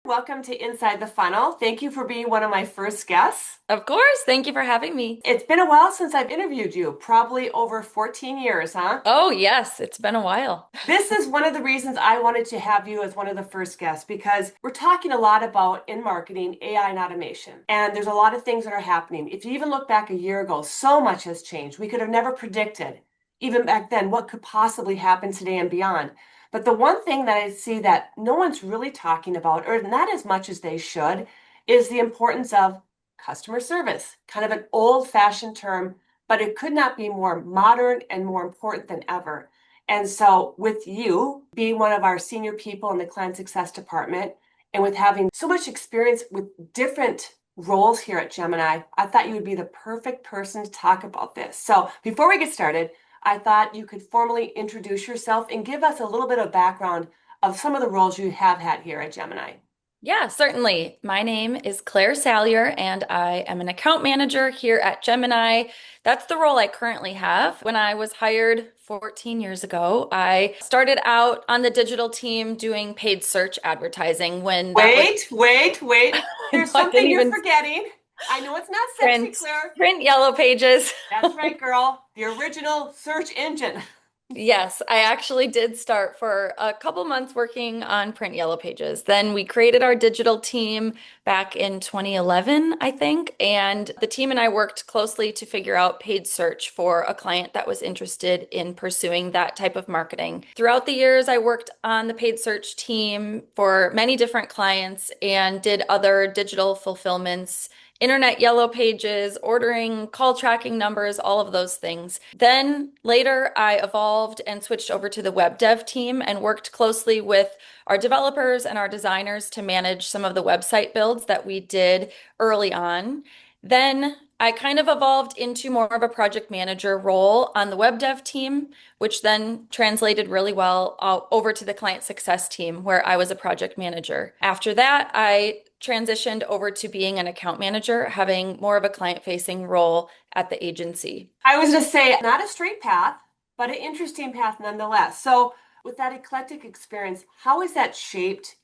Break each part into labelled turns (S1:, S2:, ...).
S1: Welcome to Inside the Funnel. Thank you for being one of my first guests.
S2: Of course. Thank you for having me.
S1: It's been a while since I've interviewed you, probably over 14 years, huh?
S2: Oh, yes, it's been a while.
S1: This is one of the reasons I wanted to have you as one of the first guests because we're talking a lot about in marketing, AI and automation. And there's a lot of things that are happening. If you even look back a year ago, so much has changed. We could have never predicted, even back then, what could possibly happen today and beyond. But the one thing that I see that no one's really talking about, or not as much as they should, is the importance of customer service, kind of an old-fashioned term, but it could not be more modern and more important than ever. And so, with you being one of our senior people in the client success department, and with having so much experience with different roles here at Gemini, I thought you would be the perfect person to talk about this. So, before we get started, I thought you could formally introduce yourself and give us a little bit of background of some of the roles you have had here at Gemini.
S2: Yeah, certainly. My name is Claire Salyer, and I am an account manager here at Gemini. That's the role I currently have. When I was hired 14 years ago, I started out on the digital team doing paid search advertising when that was,
S1: Wait.
S2: I
S1: There's
S2: know I didn't
S1: something you're
S2: even
S1: forgetting. I know it's not sexy,
S2: print,
S1: Claire.
S2: print yellow pages.
S1: That's right, girl. The original search engine.
S2: Yes, I actually did start for a couple months working on print yellow pages. Then we created our digital team back in 2011, I think, and the team and I worked closely to figure out paid search for a client that was interested in pursuing that type of marketing. Throughout the years, I worked on the paid search team for many different clients and did other digital fulfillments, internet yellow pages, ordering, call tracking numbers, all of those things. Then later, I evolved and switched over to the web dev team and worked closely with our developers and our designers to manage some of the website builds that we did early on. Then I kind of evolved into more of a project manager role on the web dev team, which then translated really well over to the client success team, where I was a project manager. After that, I transitioned over to being an account manager, having more of a client-facing role at the agency.
S1: I was going to say, not a straight path, but an interesting path nonetheless. So, with that eclectic experience, how has that shaped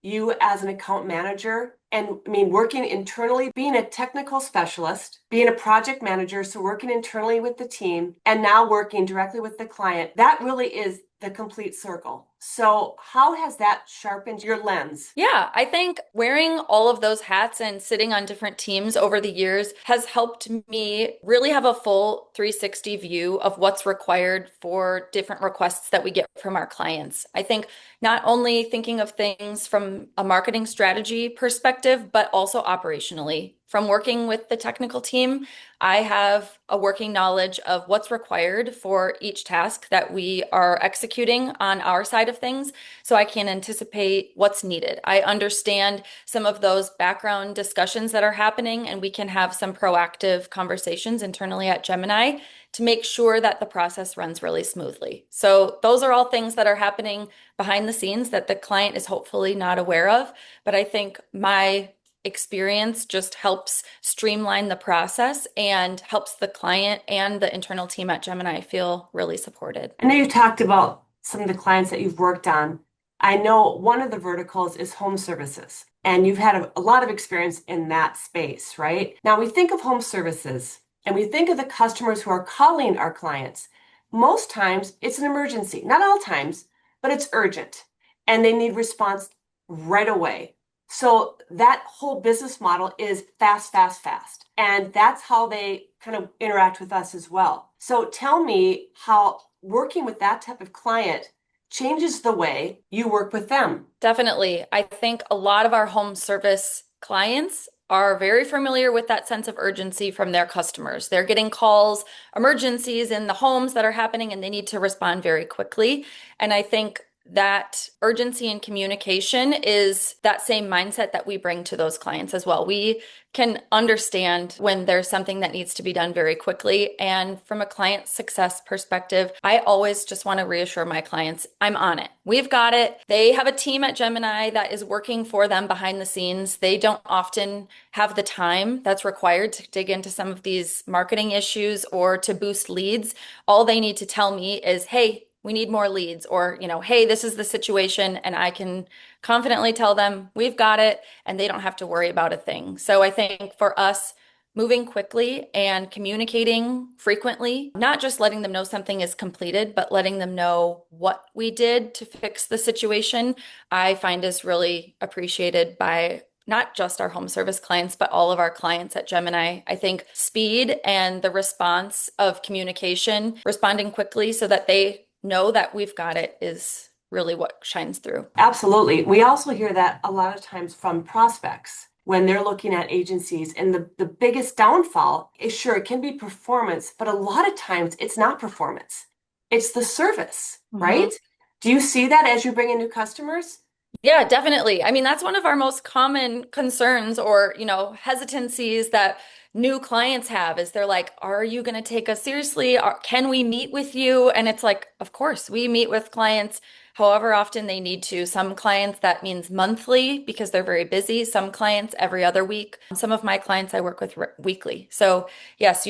S1: you as an account manager? And I mean, working internally, being a technical specialist, being a project manager, so working internally with the team, and now working directly with the client, that really is the complete circle. So, how has that sharpened your lens?
S2: Yeah, I think wearing all of those hats and sitting on different teams over the years has helped me really have a full 360 view of what's required for different requests that we get from our clients. I think not only thinking of things from a marketing strategy perspective, but also operationally. From working with the technical team, I have a working knowledge of what's required for each task that we are executing on our side of things, so I can anticipate what's needed. I understand some of those background discussions that are happening, and we can have some proactive conversations internally at Gemini to make sure that the process runs really smoothly. So those are all things that are happening behind the scenes that the client is hopefully not aware of, but I think my experience just helps streamline the process and helps the client and the internal team at Gemini feel really supported.
S1: I know you talked about some of the clients that you've worked on. I know one of the verticals is home services, and you've had a lot of experience in that space, right? Now, we think of home services and we think of the customers who are calling our clients. Most times it's an emergency, not all times, but it's urgent and they need response right away. So that whole business model is fast, fast, fast. And that's how they kind of interact with us as well. So tell me how working with that type of client changes the way you work with them.
S2: Definitely. I think a lot of our home service clients are very familiar with that sense of urgency from their customers. They're getting calls, emergencies in the homes that are happening, and they need to respond very quickly. And I think that urgency and communication is that same mindset that we bring to those clients as well. We can understand when there's something that needs to be done very quickly. And from a client success perspective, I always just want to reassure my clients, I'm on it. We've got it. They have a team at Gemini that is working for them behind the scenes. They don't often have the time that's required to dig into some of these marketing issues or to boost leads. All they need to tell me is, hey, we need more leads, or, hey, this is the situation, and I can confidently tell them we've got it and they don't have to worry about a thing. So I think for us, moving quickly and communicating frequently, not just letting them know something is completed, but letting them know what we did to fix the situation, I find is really appreciated by not just our home service clients, but all of our clients at Gemini. I think speed and the response of communication, responding quickly so that they know that we've got it, is really what shines through.
S1: Absolutely. We also hear that a lot of times from prospects when they're looking at agencies. And the biggest downfall is, sure, it can be performance, but a lot of times it's not performance. It's the service,
S2: Mhm.
S1: right? Do you see that as you bring in new customers?
S2: Yeah, definitely. I mean, that's one of our most common concerns or, hesitancies that new clients have is they're like, are you going to take us seriously? Can we meet with you? And it's like, of course, we meet with clients however often they need to. Some clients that means monthly because they're very busy. Some clients every other week. Some of my clients I work with weekly. So yes,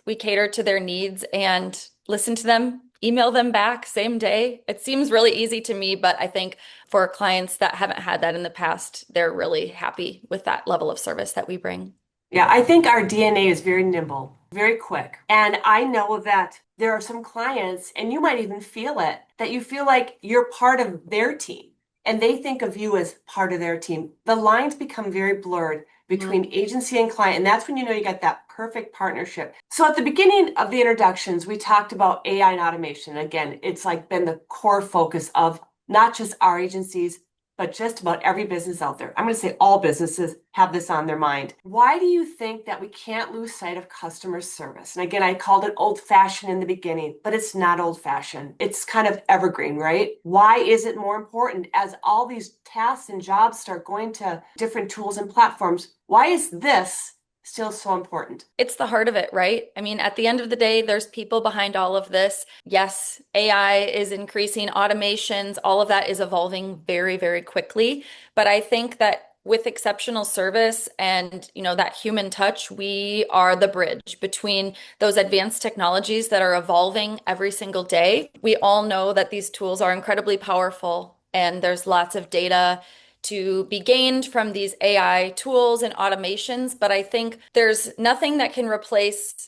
S2: we cater to their needs and listen to them, email them back same day. It seems really easy to me, but I think for clients that haven't had that in the past, they're really happy with that level of service that we bring.
S1: Yeah, I think our DNA is very nimble, very quick. And I know that there are some clients, and you might even feel it, that you feel like you're part of their team and they think of you as part of their team. The lines become very blurred
S2: Mhm.
S1: between agency and client. And that's when you know you got that perfect partnership. So at the beginning of the introductions, we talked about AI and automation. Again, it's like been the core focus of not just our agencies, but just about every business out there. I'm going to say all businesses have this on their mind. Why do you think that we can't lose sight of customer service? And again, I called it old fashioned in the beginning, but it's not old fashioned. It's kind of evergreen, right? Why is it more important as all these tasks and jobs start going to different tools and platforms? Why is this still so important?
S2: It's the heart of it, right? I mean, at the end of the day, there's people behind all of this. Yes, AI is increasing, automations, all of that is evolving very, very quickly. But I think that with exceptional service and, that human touch, we are the bridge between those advanced technologies that are evolving every single day. We all know that these tools are incredibly powerful and there's lots of data to be gained from these AI tools and automations, but I think there's nothing that can replace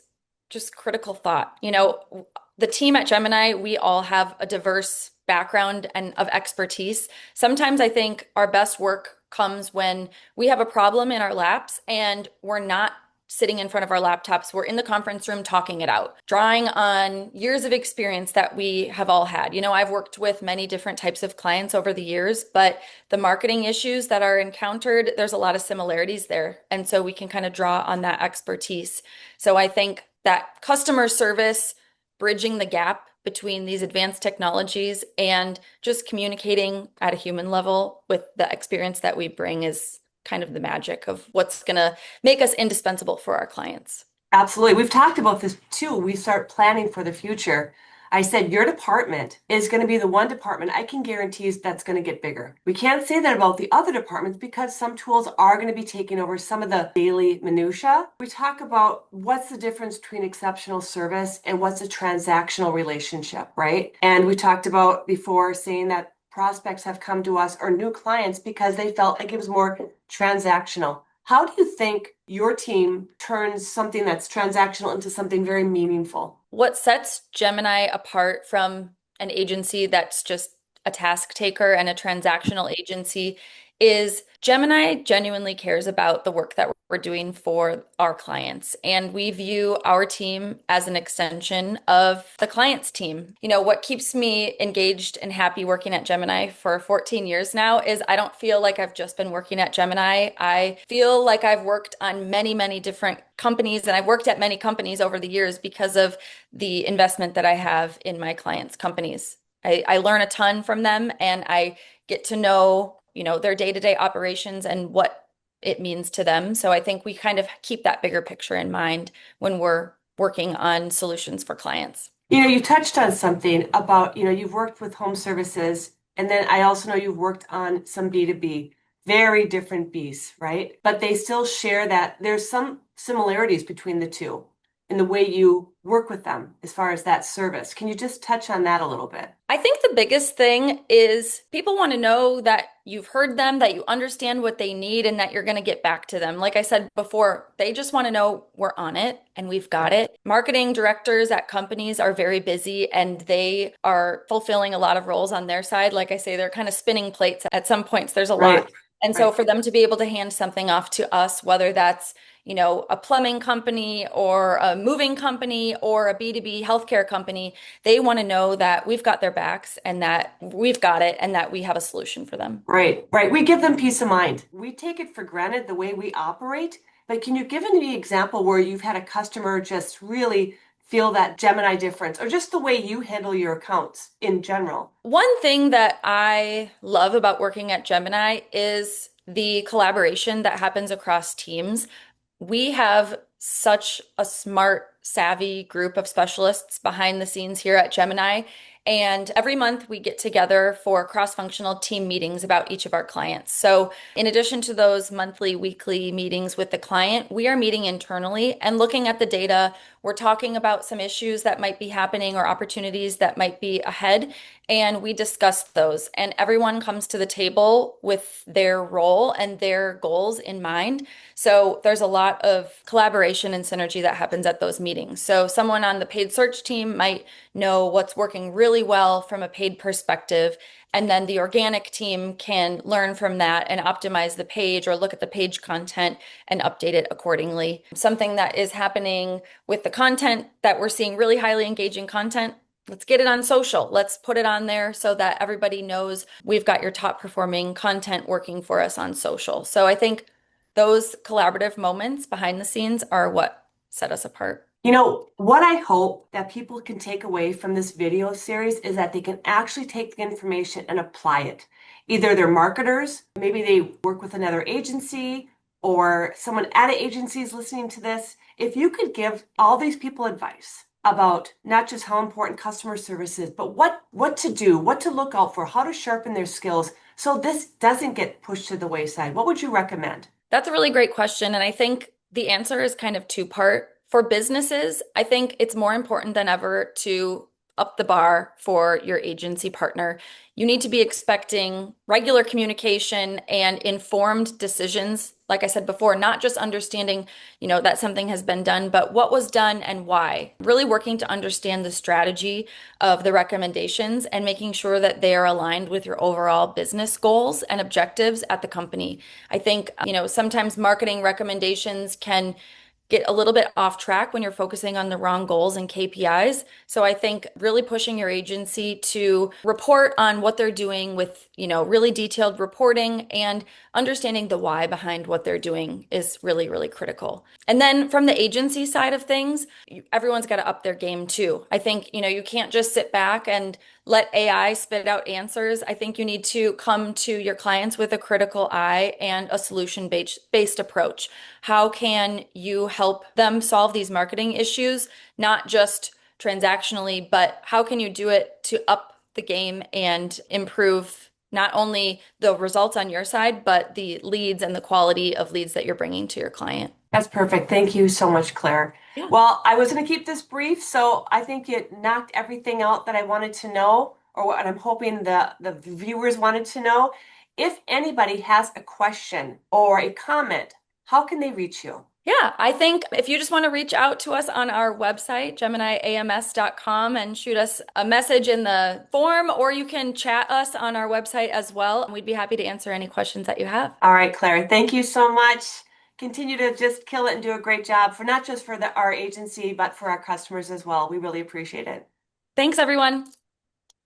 S2: just critical thought. The team at Gemini, we all have a diverse background and of expertise. Sometimes I think our best work comes when we have a problem in our laps and we're not sitting in front of our laptops. We're in the conference room talking it out, drawing on years of experience that we have all had. I've worked with many different types of clients over the years, but the marketing issues that are encountered, there's a lot of similarities there. And so we can kind of draw on that expertise. So I think that customer service, bridging the gap between these advanced technologies and just communicating at a human level with the experience that we bring is kind of the magic of what's going to make us indispensable for our clients.
S1: Absolutely. We've talked about this too. We start planning for the future. I said your department is going to be the one department I can guarantee is that's going to get bigger. We can't say that about the other departments because some tools are going to be taking over some of the daily minutia. We talk about what's the difference between exceptional service and what's a transactional relationship, right? And we talked about before saying that prospects have come to us or new clients because they felt like it was more transactional. How do you think your team turns something that's transactional into something very meaningful?
S2: What sets Gemini apart from an agency that's just a task taker and a transactional agency is Gemini genuinely cares about the work that we're doing for our clients. And we view our team as an extension of the client's team. What keeps me engaged and happy working at Gemini for 14 years now is I don't feel like I've just been working at Gemini. I feel like I've worked on many, many different companies and I've worked at many companies over the years because of the investment that I have in my clients' companies. I learn a ton from them and I get to know, their day-to-day operations and what it means to them. So I think we kind of keep that bigger picture in mind when we're working on solutions for clients.
S1: You touched on something about, you've worked with home services, and then I also know you've worked on some B2B, very different beasts, right? But they still share that there's some similarities between the two. in the way you work with them as far as that service. Can you just touch on that a little bit?
S2: I think the biggest thing is people want to know that you've heard them, that you understand what they need, and that you're going to get back to them. Like I said before, they just want to know we're on it and we've got it. Marketing directors at companies are very busy and they are fulfilling a lot of roles on their side. Like I say, they're kind of spinning plates at some points. There's a lot.
S1: Right.
S2: And so
S1: Right.
S2: for them to be able to hand something off to us, whether that's a plumbing company or a moving company or a B2B healthcare company, they want to know that we've got their backs and that we've got it and that we have a solution for them.
S1: Right, right. We give them peace of mind. We take it for granted the way we operate, but can you give any example where you've had a customer just really feel that Gemini difference or just the way you handle your accounts in general?
S2: One thing that I love about working at Gemini is the collaboration that happens across teams. We have such a smart, savvy group of specialists behind the scenes here at Gemini. And every month we get together for cross-functional team meetings about each of our clients. So, in addition to those monthly, weekly meetings with the client, we are meeting internally and looking at the data. We're talking about some issues that might be happening or opportunities that might be ahead. And we discuss those. And everyone comes to the table with their role and their goals in mind. So there's a lot of collaboration and synergy that happens at those meetings. So someone on the paid search team might know what's working really well from a paid perspective. And then the organic team can learn from that and optimize the page or look at the page content and update it accordingly. Something that is happening with the content that we're seeing really highly engaging content. Let's get it on social. Let's put it on there so that everybody knows we've got your top performing content working for us on social. So I think those collaborative moments behind the scenes are what set us apart.
S1: You know, what I hope that people can take away from this video series is that they can actually take the information and apply it. Either they're marketers, maybe they work with another agency, or someone at an agency is listening to this. If you could give all these people advice about not just how important customer service is, but what to do, what to look out for, how to sharpen their skills so this doesn't get pushed to the wayside, what would you recommend?
S2: That's a really great question. And I think the answer is kind of two-part. For businesses, I think it's more important than ever to up the bar for your agency partner. You need to be expecting regular communication and informed decisions. Like I said before, not just understanding, that something has been done, but what was done and why. Really working to understand the strategy of the recommendations and making sure that they are aligned with your overall business goals and objectives at the company. I think, sometimes marketing recommendations can get a little bit off track when you're focusing on the wrong goals and KPIs. So I think really pushing your agency to report on what they're doing with, really detailed reporting and understanding the why behind what they're doing is really, really critical. And then from the agency side of things, everyone's got to up their game too. I think, you can't just sit back and let AI spit out answers. I think you need to come to your clients with a critical eye and a solution-based approach. How can you help them solve these marketing issues, not just transactionally, but how can you do it to up the game and improve not only the results on your side, but the leads and the quality of leads that you're bringing to your client?
S1: That's perfect. Thank you so much, Claire.
S2: Yeah.
S1: Well, I was going to keep this brief, so I think it knocked everything out that I wanted to know, or what I'm hoping the viewers wanted to know. If anybody has a question or a comment, how can they reach you?
S2: Yeah, I think if you just want to reach out to us on our website, geminiams.com, and shoot us a message in the form, or you can chat us on our website as well, and we'd be happy to answer any questions that you have.
S1: All right, Claire, thank you so much. Continue to just kill it and do a great job for not just for our agency, but for our customers as well. We really appreciate it.
S2: Thanks, everyone.